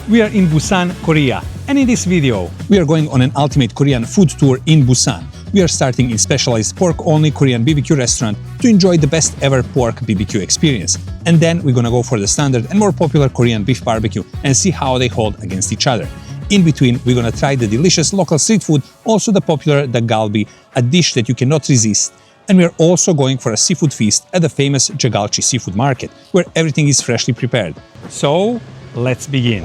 We are in Busan, Korea, and in this video, we are going on an ultimate Korean food tour in Busan. We are starting in specialized pork-only Korean BBQ restaurant to enjoy the best ever pork BBQ experience. And then we're gonna go for the standard and more popular Korean beef barbecue and see how they hold against each other. In between, we're gonna try the delicious local street food, also the popular Dak-galbi, a dish that you cannot resist. And we're also going for a seafood feast at the famous Jagalchi seafood market, where everything is freshly prepared. So, let's begin.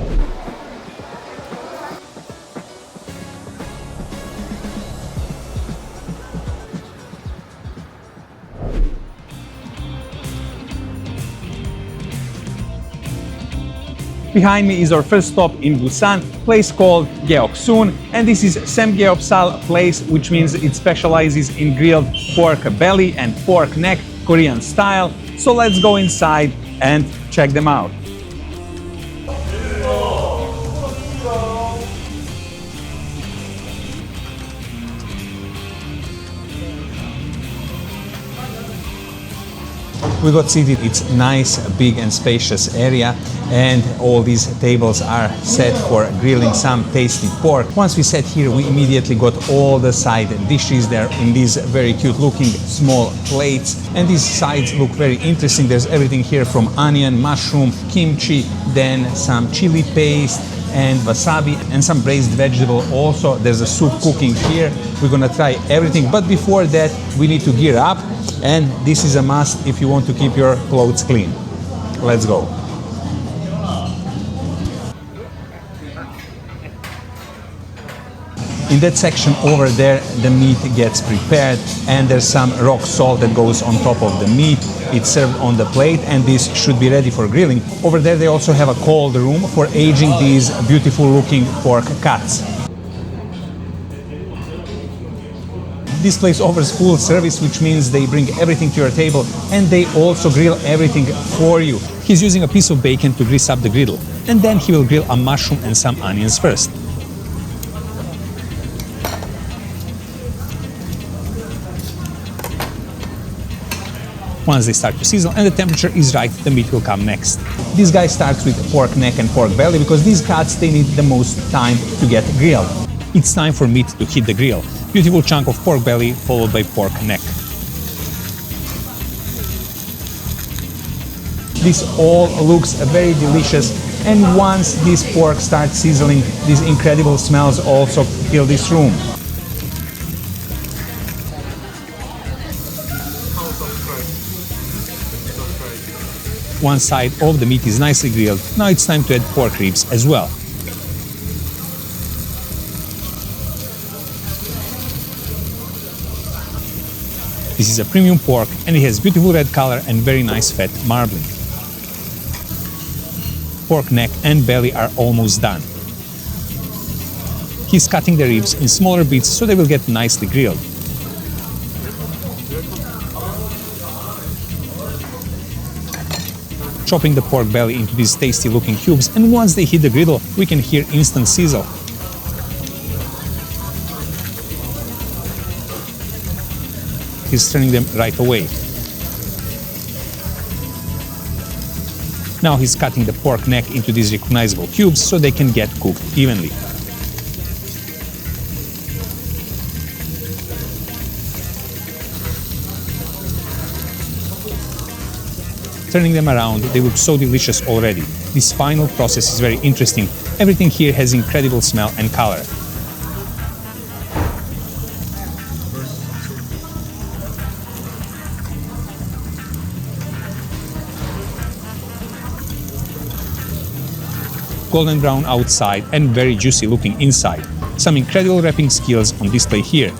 Behind me is our first stop in Busan, place called Gohasun, and this is samgyeopsal place, which means it specializes in grilled pork belly and pork neck, Korean style. So let's go inside and check them out. We got seated, it's nice, big and spacious area, and all these tables are set for grilling some tasty pork. Once we sat here, we immediately got all the side dishes there in these very cute looking small plates, and these sides look very interesting. There's everything here from onion, mushroom, kimchi, then some chili paste and wasabi and some braised vegetable. Also, there's a soup cooking here. We're gonna try everything, but before that, we need to gear up, and this is a must if you want to keep your clothes clean. Let's go. In that section over there, the meat gets prepared, and there's some rock salt that goes on top of the meat. It's served on the plate, and this should be ready for grilling. Over there, they also have a cold room for aging these beautiful looking pork cuts. This place offers full service, which means they bring everything to your table, and they also grill everything for you. He's using a piece of bacon to grease up the griddle, and then he will grill a mushroom and some onions first. Once they start to sizzle and the temperature is right, the meat will come next. This guy starts with pork neck and pork belly because these cuts, they need the most time to get grilled. It's time for meat to hit the grill. Beautiful chunk of pork belly followed by pork neck. This all looks very delicious, and once this pork starts sizzling, these incredible smells also fill this room. One side of the meat is nicely grilled. Now it's time to add pork ribs as well. This is a premium pork, and it has beautiful red color and very nice fat marbling. Pork neck and belly are almost done. He's cutting the ribs in smaller bits so they will get nicely grilled. Chopping the pork belly into these tasty looking cubes, and once they hit the griddle, we can hear instant sizzle. He's turning them right away. Now he's cutting the pork neck into these recognizable cubes so they can get cooked evenly. Turning them around, they look so delicious already. This final process is very interesting. Everything here has incredible smell and color. Golden brown outside and very juicy looking inside. Some incredible wrapping skills on display here.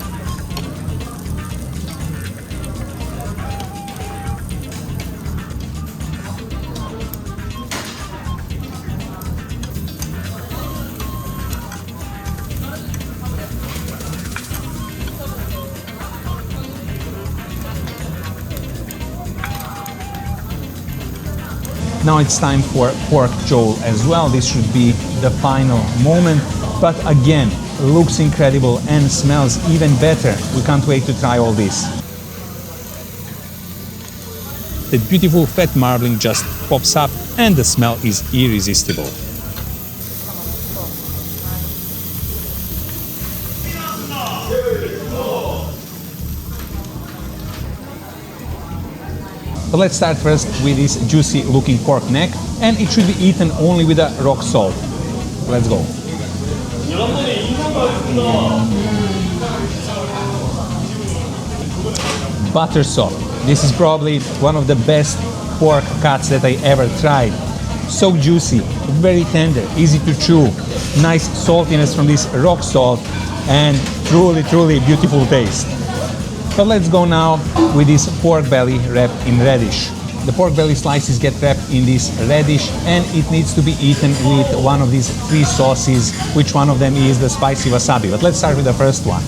Now it's time for pork jowl as well. This should be the final moment, but again, looks incredible and smells even better. We can't wait to try all this. The beautiful fat marbling just pops up and the smell is irresistible. But let's start first with this juicy looking pork neck, and it should be eaten only with a rock salt. Let's go. Butter soft. This is probably one of the best pork cuts that I ever tried. So juicy, very tender, easy to chew, nice saltiness from this rock salt, and truly, truly beautiful taste. But let's go now with this pork belly wrapped in radish. The pork belly slices get wrapped in this radish, and it needs to be eaten with one of these three sauces. Which one of them is the spicy wasabi? But let's start with the first one.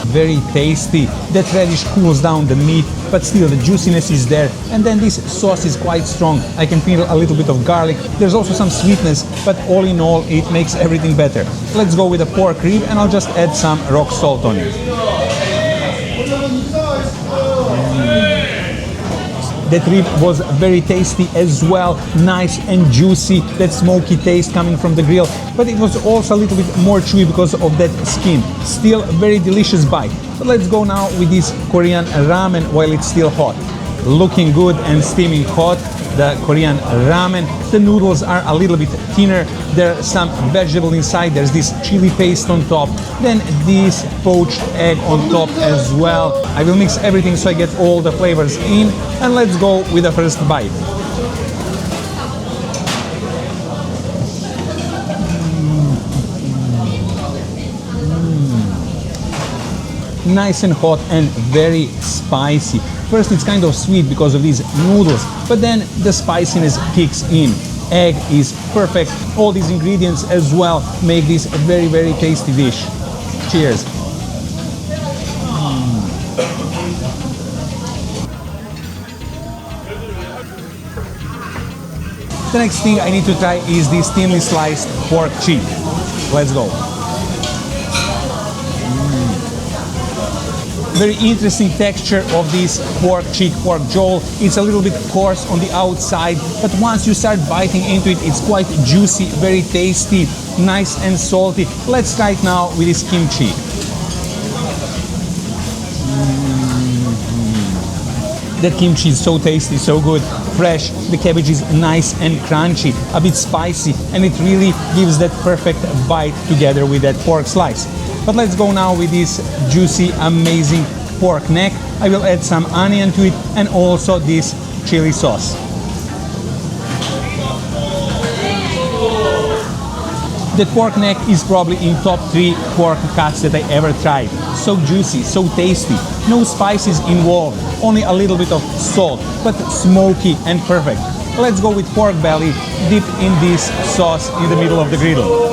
Very tasty. That radish cools down the meat, but still the juiciness is there. And then this sauce is quite strong. I can feel a little bit of garlic. There's also some sweetness, but all in all, it makes everything better. Let's go with a pork rib, and I'll just add some rock salt on it. That rib was very tasty as well, nice and juicy, that smoky taste coming from the grill, but it was also a little bit more chewy because of that skin. Still a very delicious bite. But let's go now with this Korean ramen while it's still hot. Looking good and steaming hot, the Korean ramen. The noodles are a little bit thinner. There's some vegetable inside. There's this chili paste on top. Then this poached egg on top as well. I will mix everything so I get all the flavors in. And let's go with the first bite. Nice and hot and very spicy. First it's kind of sweet because of these noodles, but then the spiciness kicks in. Egg is perfect. All these ingredients as well make this a very, very tasty dish. Cheers. The next thing I need to try is this thinly sliced pork cheek. Let's go. Very interesting texture of this pork cheek, pork jowl. It's a little bit coarse on the outside, but once you start biting into it, it's quite juicy, very tasty, nice and salty. Let's try it now with this kimchi. That kimchi is so tasty, so good, fresh. The cabbage is nice and crunchy, a bit spicy, and it really gives that perfect bite together with that pork slice. But let's go now with this juicy, amazing pork neck. I will add some onion to it and also this chili sauce. The pork neck is probably in top 3 pork cuts that I ever tried. So juicy, so tasty. No spices involved, only a little bit of salt, but smoky and perfect. Let's go with pork belly dipped in this sauce in the middle of the griddle.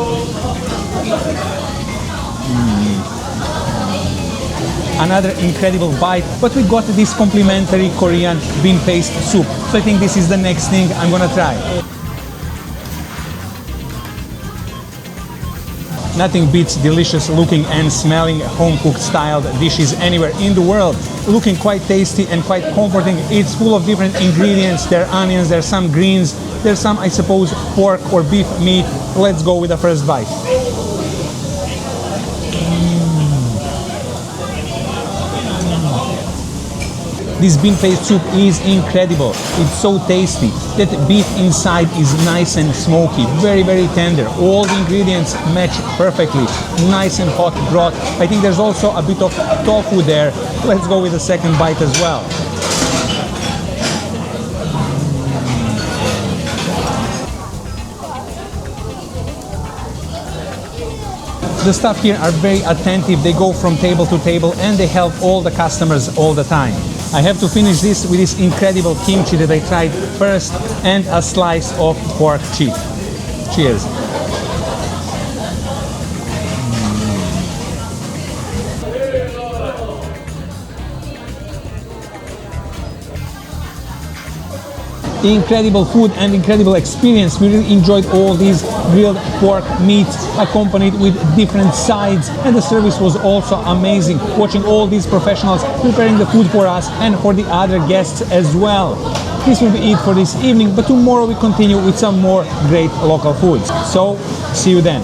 Another incredible bite, but we got this complimentary Korean bean paste soup. So I think this is the next thing I'm gonna try. Nothing beats delicious looking and smelling home-cooked styled dishes anywhere in the world. Looking quite tasty and quite comforting. It's full of different ingredients. There are onions, there's some greens, there's some, I suppose, pork or beef meat. Let's go with the first bite. This bean paste soup is incredible. It's so tasty. That beef inside is nice and smoky, very, very tender. All the ingredients match perfectly. Nice and hot broth. I think there's also a bit of tofu there. Let's go with the second bite as well. The staff here are very attentive. They go from table to table and they help all the customers all the time. I have to finish this with this incredible kimchi that I tried first and a slice of pork cheek. Cheers. Incredible food and incredible experience. We really enjoyed all these grilled pork meats accompanied with different sides, and the service was also amazing. Watching all these professionals preparing the food for us and for the other guests as well. This will be it for this evening, but tomorrow we continue with some more great local foods. So, see you then.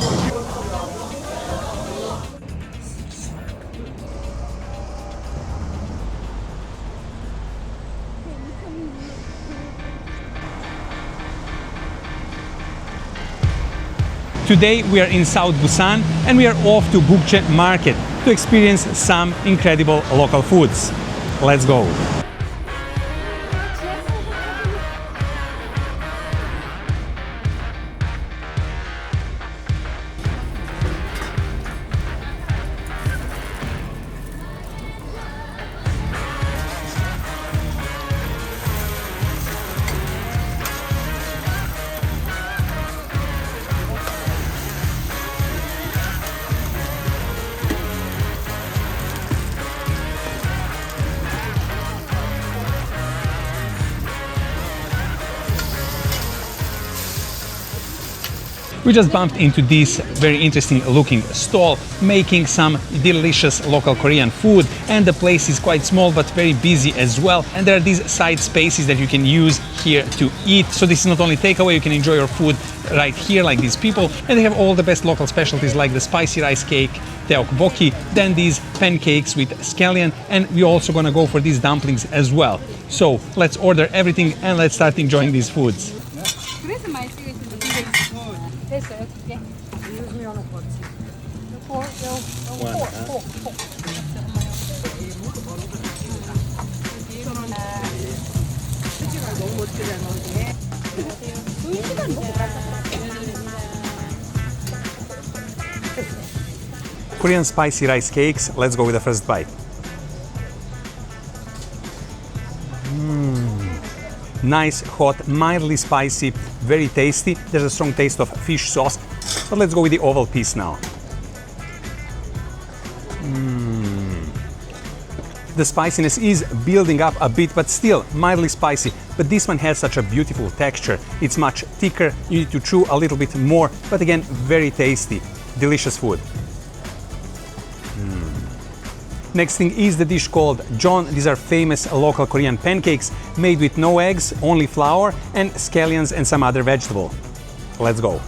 Today we are in South Busan and we are off to Gukje Market to experience some incredible local foods. Let's go! We just bumped into this very interesting looking stall making some delicious local Korean food, and the place is quite small but very busy as well, and there are these side spaces that you can use here to eat. So this is not only takeaway, you can enjoy your food right here like these people, and they have all the best local specialties like the spicy rice cake, Tteok-bokki, then these pancakes with scallion, and we're also gonna go for these dumplings as well. So let's order everything and let's start enjoying these foods. Korean spicy rice cakes. Let's go with the first bite. Nice, hot, mildly spicy, very tasty. There's a strong taste of fish sauce. But let's go with the oval piece now. The spiciness is building up a bit, but still mildly spicy. But this one has such a beautiful texture. It's much thicker. You need to chew a little bit more, but again, very tasty. Delicious food. Next thing is the dish called John. These are famous local Korean pancakes made with no eggs, only flour and scallions and some other vegetable. Let's go.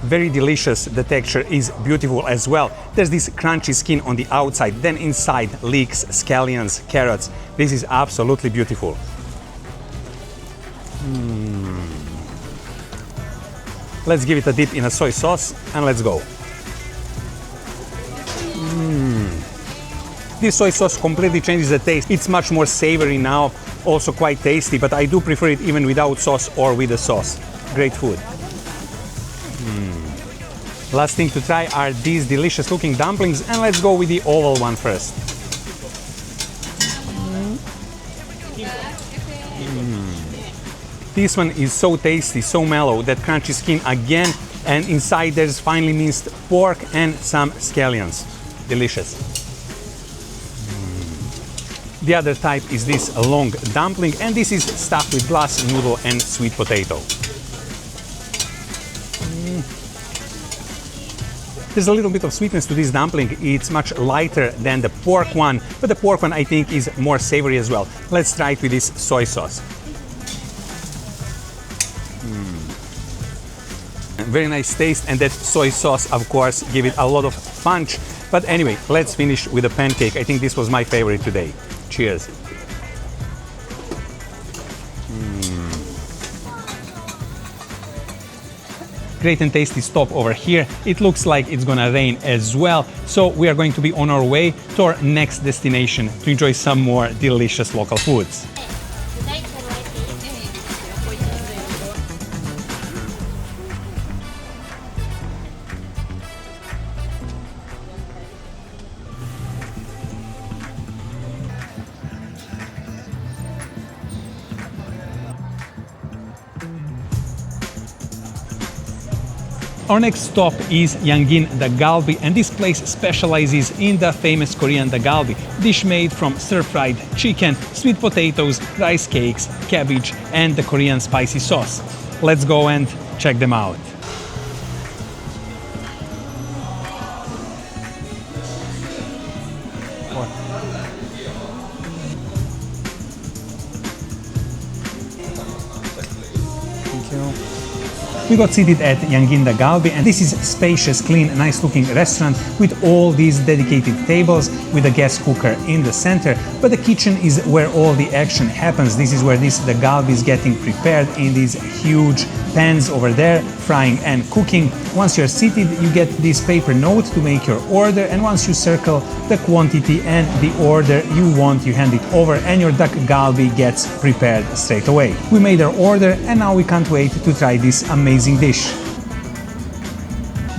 Very delicious. The texture is beautiful as well. There's this crunchy skin on the outside, then inside leeks, scallions, carrots. This is absolutely beautiful. Let's give it a dip in a soy sauce and let's go. This soy sauce completely changes the taste. It's much more savory now, also quite tasty, but I do prefer it even without sauce or with the sauce. Great food. Last thing to try are these delicious looking dumplings, and let's go with the oval one first. This one is so tasty, so mellow, that crunchy skin again, and inside there's finely minced pork and some scallions. Delicious. The other type is this long dumpling, and this is stuffed with glass noodle and sweet potato. There's a little bit of sweetness to this dumpling. It's much lighter than the pork one, but the pork one I think is more savory as well. Let's try it with this soy sauce. Very nice taste, and that soy sauce of course give it a lot of punch. But anyway, let's finish with a pancake. I think this was my favorite today. Cheers. Great and tasty stop over here. It looks like it's gonna rain as well, so we are going to be on our way to our next destination to enjoy some more delicious local foods. Our next stop is Yangin Dakgalbi, and this place specializes in the famous Korean Dakgalbi, dish made from stir-fried chicken, sweet potatoes, rice cakes, cabbage, and the Korean spicy sauce. Let's go and check them out. Thank you. We got seated at Dak-galbi, and this is spacious, clean, nice looking restaurant with all these dedicated tables with a gas cooker in the center. But the kitchen is where all the action happens. This is where the galbi is getting prepared in these huge pans over there, frying and cooking. Once you're seated, you get this paper note to make your order, and once you circle the quantity and the order you want, you hand it over and your Dak-galbi gets prepared straight away. We made our order and now we can't wait to try this amazing dish.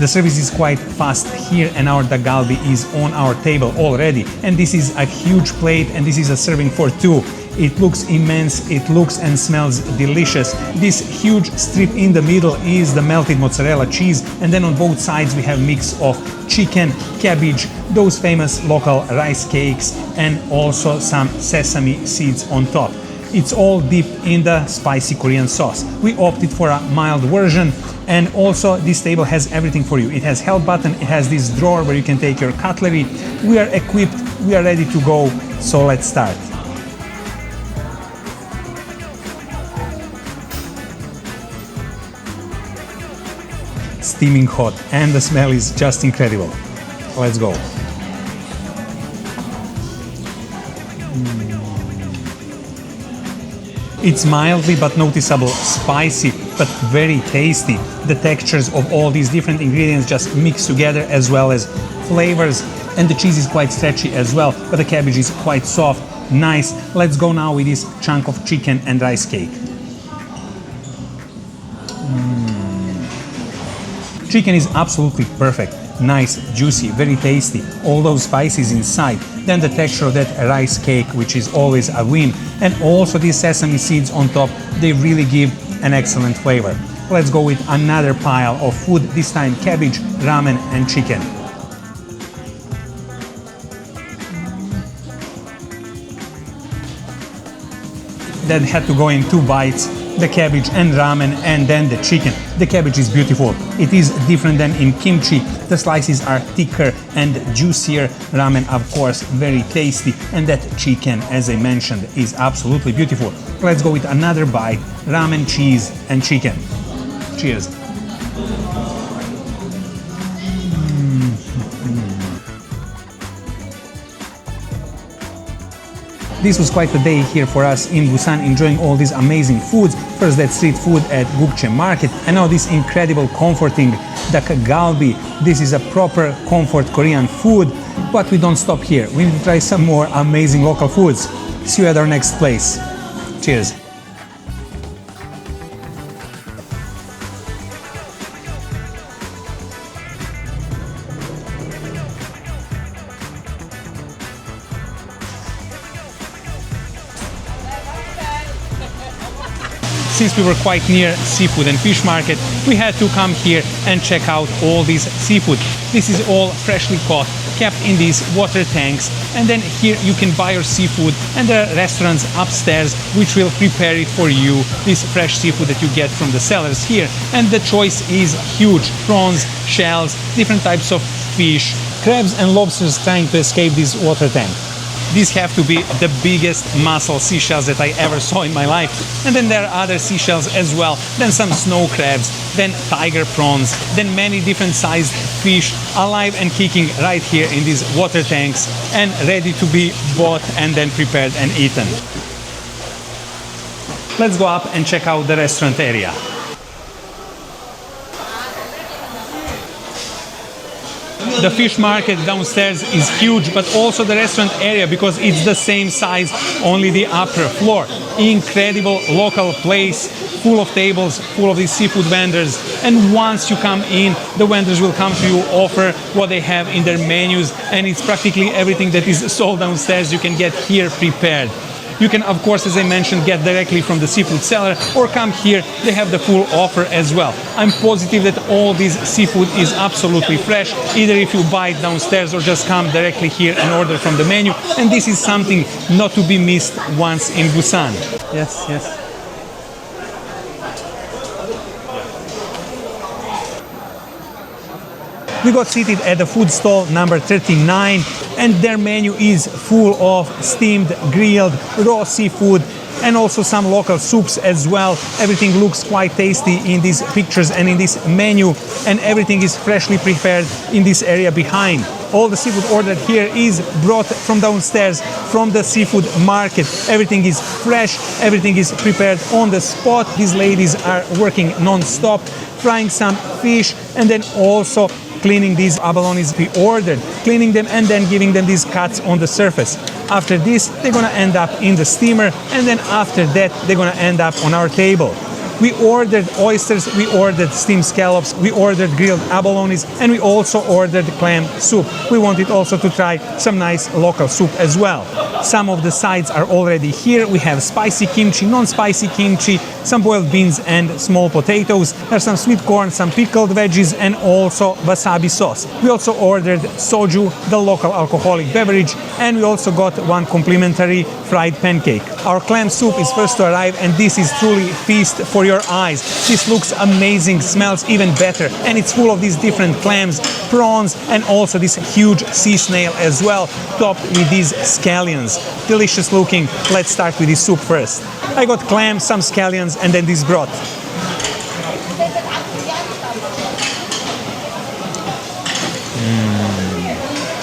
The service is quite fast here and our Dakgalbi is on our table already, and this is a huge plate and this is a serving for two. It looks immense, it looks and smells delicious. This huge strip in the middle is the melted mozzarella cheese, and then on both sides we have mix of chicken, cabbage, those famous local rice cakes, and also some sesame seeds on top. It's all dipped in the spicy Korean sauce. We opted for a mild version, and also this table has everything for you. It has help button, it has this drawer where you can take your cutlery. We are equipped, we are ready to go, so let's start. Steaming hot and the smell is just incredible. Let's go. It's mildly but noticeable spicy, but very tasty. The textures of all these different ingredients just mix together, as well as flavors, and the cheese is quite stretchy as well, but the cabbage is quite soft, nice. Let's go now with this chunk of chicken and rice cake. Chicken is absolutely perfect, nice, juicy, very tasty, all those spices inside. Then the texture of that rice cake, which is always a win, and also these sesame seeds on top, they really give an excellent flavor. Let's go with another pile of food, this time cabbage, ramen and chicken. That had to go in 2 bites. The cabbage and ramen and then the chicken. The cabbage is beautiful. It is different than in kimchi. The slices are thicker and juicier. Ramen, of course, very tasty. And that chicken, as I mentioned, is absolutely beautiful. Let's go with another bite. Ramen, cheese and chicken. Cheers. This was quite a day here for us in Busan, enjoying all these amazing foods. First that street food at Gukje Market, and now this incredible comforting Dakgalbi. This is a proper comfort Korean food, but we don't stop here. We need to try some more amazing local foods. See you at our next place. Cheers. Since we were quite near seafood and fish market, we had to come here and check out all these seafood. This is all freshly caught, kept in these water tanks, and then here you can buy your seafood, and there are restaurants upstairs which will prepare it for you, this fresh seafood that you get from the sellers here. And the choice is huge: prawns, shells, different types of fish, crabs and lobsters trying to escape this water tank. These have to be the biggest mussel seashells that I ever saw in my life. And then there are other seashells as well, then some snow crabs, then tiger prawns, then many different sized fish alive and kicking right here in these water tanks and ready to be bought and then prepared and eaten. Let's go up and check out the restaurant area. The fish market downstairs is huge, but also the restaurant area, because it's the same size, only the upper floor. Incredible local place, full of tables, full of these seafood vendors. And once you come in, the vendors will come to you, offer what they have in their menus, and it's practically everything that is sold downstairs you can get here prepared. You can, of course, as I mentioned, get directly from the seafood seller or come here. They have the full offer as well. I'm positive that all this seafood is absolutely fresh, either if you buy it downstairs or just come directly here and order from the menu. And this is something not to be missed once in Busan. Yes, yes. We got seated at the food stall number 39, and their menu is full of steamed, grilled, raw seafood and also some local soups as well. Everything looks quite tasty in these pictures and in this menu, and everything is freshly prepared in this area behind. All the seafood ordered here is brought from downstairs from the seafood market. Everything is fresh, everything is prepared on the spot. These ladies are working non-stop, frying some fish and then also cleaning these abalones we ordered, cleaning them and then giving them these cuts on the surface. After this, they're gonna end up in the steamer, and then after that, they're gonna end up on our table. We ordered oysters, we ordered steamed scallops, we ordered grilled abalones, and we also ordered clam soup. We wanted also to try some nice local soup as well. Some of the sides are already here. We have spicy kimchi, non-spicy kimchi, some boiled beans and small potatoes. There's some sweet corn, some pickled veggies, and also wasabi sauce. We also ordered soju, the local alcoholic beverage, and we also got one complimentary fried pancake. Our clam soup is first to arrive, and this is truly feast for your eyes. This looks amazing, smells even better, and it's full of these different clams, prawns, and also this huge sea snail as well, topped with these scallions. Delicious looking. Let's start with the soup first. I got clams, some scallions, and then this broth.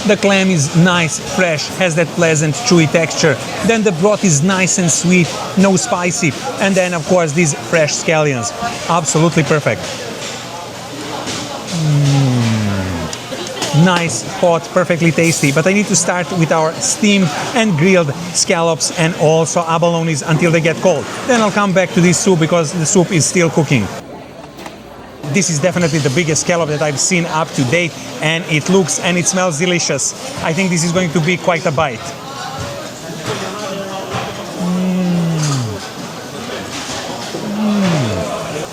The clam is nice, fresh, has that pleasant, chewy texture. Then the broth is nice and sweet, no spicy. And then, of course, these fresh scallions. Absolutely perfect. Nice, hot, perfectly tasty. But I need to start with our steamed and grilled scallops and also abalones until they get cold. Then I'll come back to this soup because the soup is still cooking. This is definitely the biggest scallop that I've seen up to date, and it looks and it smells delicious. I think this is going to be quite a bite.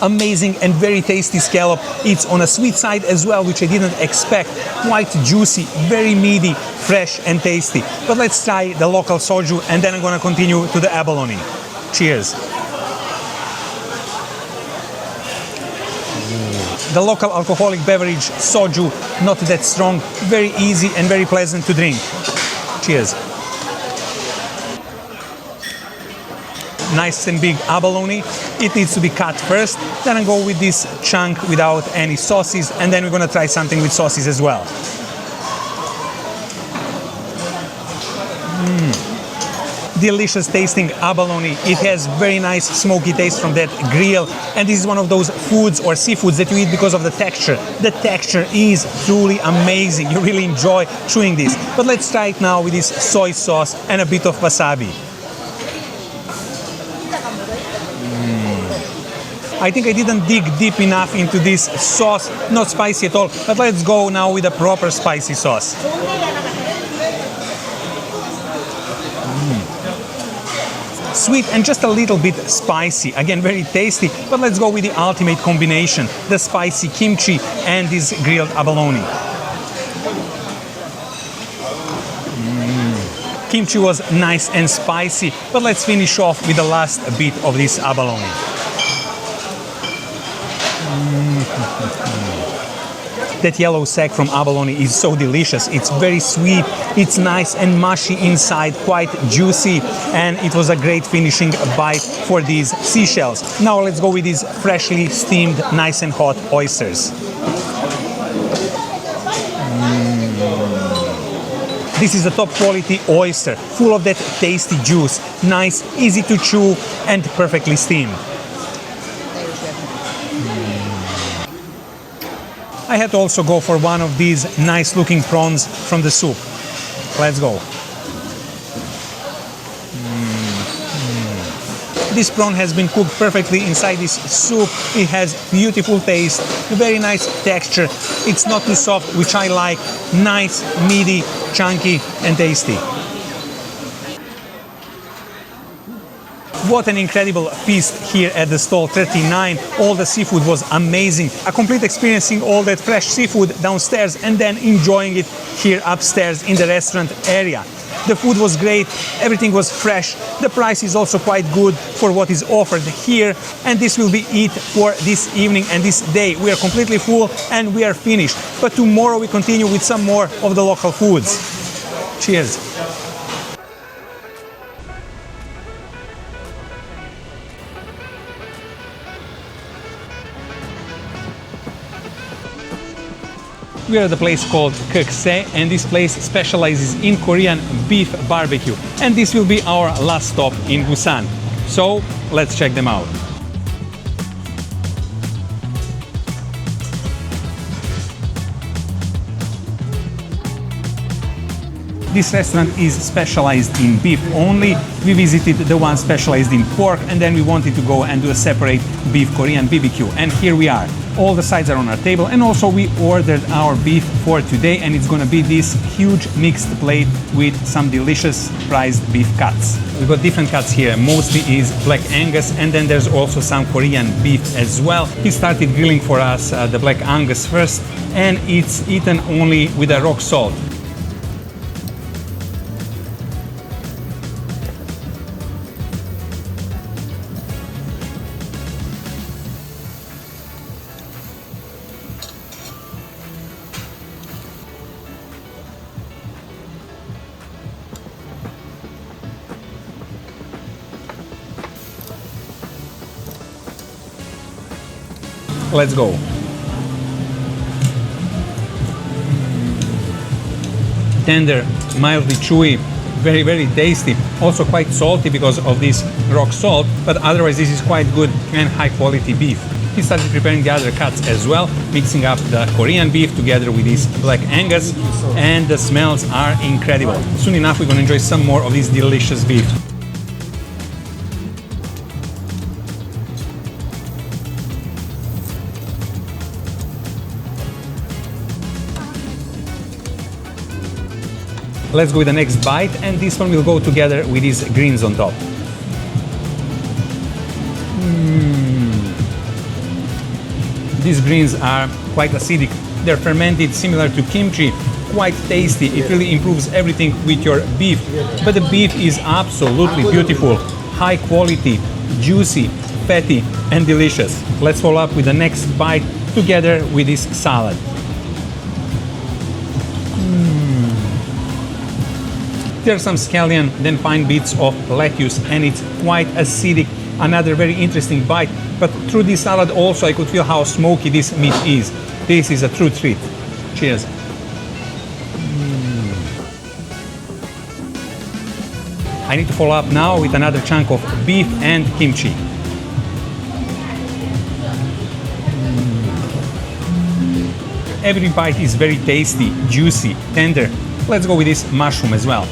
Amazing and very tasty scallop. It's on a sweet side as well, which I didn't expect. Quite juicy, very meaty, fresh and tasty. But let's try the local soju, and then I'm gonna continue to the abalone. Cheers. The local alcoholic beverage, soju, not that strong, very easy and very pleasant to drink. Cheers. Nice and big abalone. It needs to be cut first. Then I go with this chunk without any sauces, and then we're gonna try something with sauces as well. Delicious tasting abalone. It has very nice smoky taste from that grill, and this is one of those foods or seafoods that you eat because of the texture. The texture is truly amazing. You really enjoy chewing this. But let's try it now with this soy sauce and a bit of wasabi. I think I didn't dig deep enough into this sauce, not spicy at all, but let's go now with a proper spicy sauce. Sweet and just a little bit spicy. Again, very tasty, but let's go with the ultimate combination, the spicy kimchi and this grilled abalone. Kimchi was nice and spicy, but let's finish off with the last bit of this abalone. That yellow sack from abalone is so delicious. It's very sweet, it's nice and mushy inside, quite juicy, and it was a great finishing bite for these seashells. Now let's go with these freshly steamed, nice and hot oysters. This is a top quality oyster, full of that tasty juice, nice, easy to chew, and perfectly steamed. I had to also go for one of these nice looking prawns from the soup. Let's go. This prawn has been cooked perfectly inside this soup. It has beautiful taste, very nice texture. It's not too soft, which I like. Nice, meaty, chunky, and tasty. What an incredible feast here at the stall 39. All the seafood was amazing. A complete experiencing all that fresh seafood downstairs and then enjoying it here upstairs in the restaurant area. The food was great, everything was fresh. The price is also quite good for what is offered here. And this will be it for this evening and this day. We are completely full and we are finished. But tomorrow we continue with some more of the local foods. Cheers. We are at a place called Gukje, and this place specializes in Korean beef barbecue. And this will be our last stop in Busan. So let's check them out. This restaurant is specialized in beef only. We visited the one specialized in pork, and then we wanted to go and do a separate beef Korean BBQ. And here we are. All the sides are on our table, and also we ordered our beef for today, and it's gonna be this huge mixed plate with some delicious priced beef cuts. We've got different cuts here. Mostly is Black Angus, and then there's also some Korean beef as well. He started grilling for us the Black Angus first, and it's eaten only with a rock salt. Let's go. Tender, mildly chewy, very, very tasty. Also quite salty because of this rock salt, but otherwise this is quite good and high quality beef. He started preparing the other cuts as well, mixing up the Korean beef together with this Black Angus, and the smells are incredible. Soon enough we're gonna enjoy some more of this delicious beef. Let's go with the next bite, and this one will go together with these greens on top. These greens are quite acidic. They're fermented similar to kimchi, quite tasty. It really improves everything with your beef. But the beef is absolutely beautiful, high quality, juicy, fatty, and delicious. Let's follow up with the next bite together with this salad. There's some scallion, then fine bits of lettuce, and it's quite acidic. Another very interesting bite, but through this salad also I could feel how smoky this meat is. This is a true treat. Cheers. I need to follow up now with another chunk of beef and kimchi. Every bite is very tasty, juicy, tender. Let's go with this mushroom as well.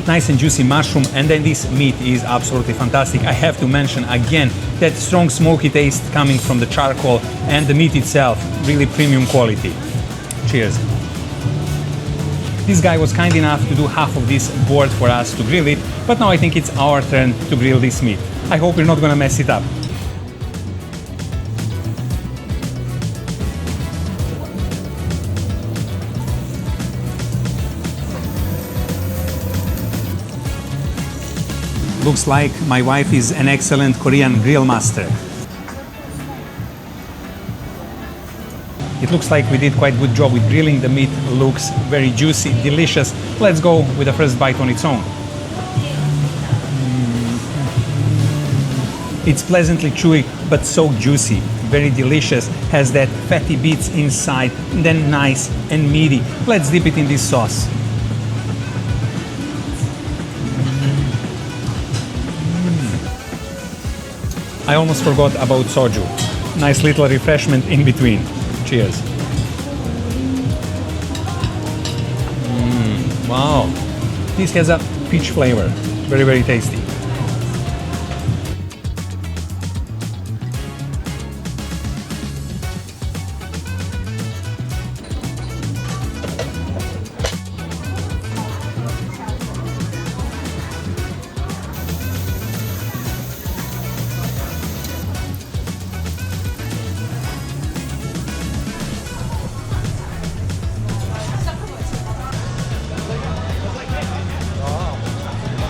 Nice and juicy mushroom, and then this meat is absolutely fantastic. I have to mention again that strong smoky taste coming from the charcoal, and the meat itself really premium quality. Cheers. This guy was kind enough to do half of this board for us to grill it, but now I think it's our turn to grill this meat. I hope we're not gonna mess it up. Looks like my wife is an excellent Korean grill master. It looks like we did quite a good job with grilling. The meat looks very juicy, delicious. Let's go with the first bite on its own. It's pleasantly chewy, but so juicy, very delicious. Has that fatty bits inside, and then nice and meaty. Let's dip it in this sauce. I almost forgot about soju. Nice little refreshment in between. Cheers. Wow. This has a peach flavor. Very, very tasty.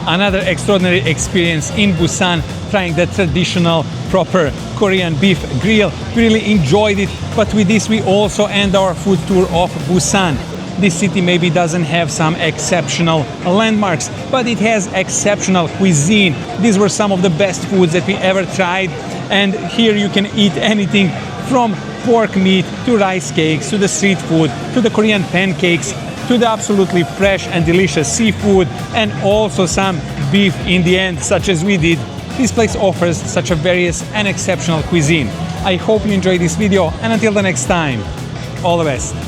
Another extraordinary experience in Busan, trying the traditional, proper Korean beef grill. We really enjoyed it, but with this we also end our food tour of Busan. This city maybe doesn't have some exceptional landmarks, but it has exceptional cuisine. These were some of the best foods that we ever tried. And here you can eat anything from pork meat to rice cakes to the street food to the Korean pancakes to the absolutely fresh and delicious seafood, and also some beef in the end, such as we did. This place offers such a various and exceptional cuisine. I hope you enjoyed this video, and until the next time, all the best. I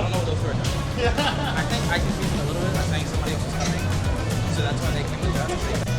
don't know what those were. I think I confused a little bit. I think somebody else was coming, so that's why they came with us.